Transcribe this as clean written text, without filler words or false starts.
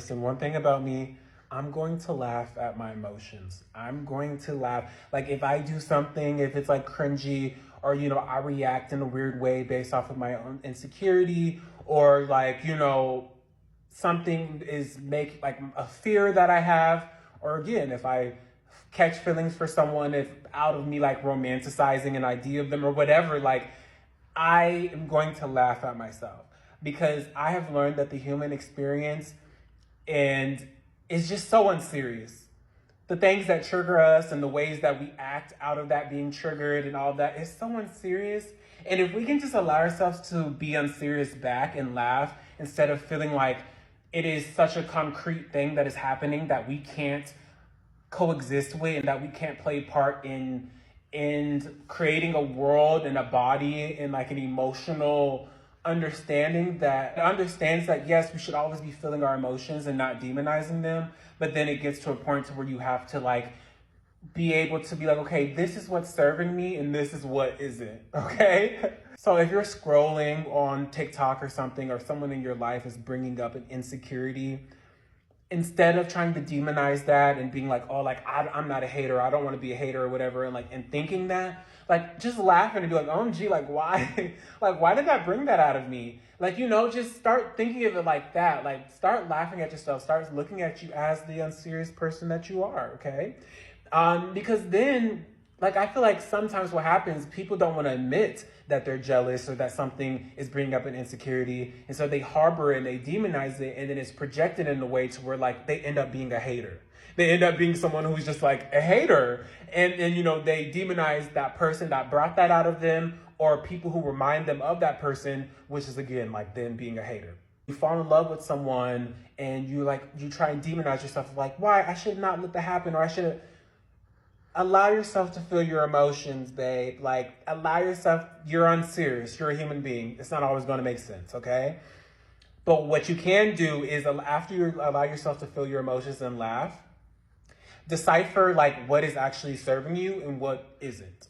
Listen, one thing about me, I'm going to laugh at my emotions. I'm going to laugh. Like if I do something, if it's like cringy or, I react in a weird way based off of my own insecurity or like, something is make like a fear that I have. Or again, if I catch feelings for someone, if out of me like romanticizing an idea of them or whatever, like I am going to laugh at myself because I have learned that the human experience and it's just so unserious. The things that trigger us and the ways that we act out of that being triggered and all of that is so unserious. And if we can just allow ourselves to be unserious back and laugh instead of feeling like it is such a concrete thing that is happening that we can't coexist with and that we can't play part in creating a world and a body and like an emotional understanding that understands that yes, we should always be feeling our emotions and not demonizing them, but then it gets to a point to where you have to like be able to be like, okay, this is what's serving me and this is what isn't. Okay. So if you're scrolling on TikTok or something, or someone in your life is bringing up an insecurity, instead of trying to demonize that and being like, oh, like I'm not a hater, I don't want to be a hater or whatever, and thinking that, like just laughing and be like, OMG, like why, like why did that bring that out of me? Like, just start thinking of it like that. Like start laughing at yourself, start looking at you as the unserious person that you are, okay? Because then, like, I feel like sometimes what happens, people don't want to admit that they're jealous or that something is bringing up an insecurity. And so they harbor it and they demonize it. And then it's projected in a way to where, like, they end up being a hater. They end up being someone who's just, like, a hater. And they demonize that person that brought that out of them or people who remind them of that person, which is, again, like, them being a hater. You fall in love with someone and you try and demonize yourself, like, why? I should not let that happen, or I should allow yourself to feel your emotions, babe. Like, allow yourself, you're unserious, you're a human being. It's not always going to make sense, okay? But what you can do is, after you allow yourself to feel your emotions and laugh, decipher, like, what is actually serving you and what isn't.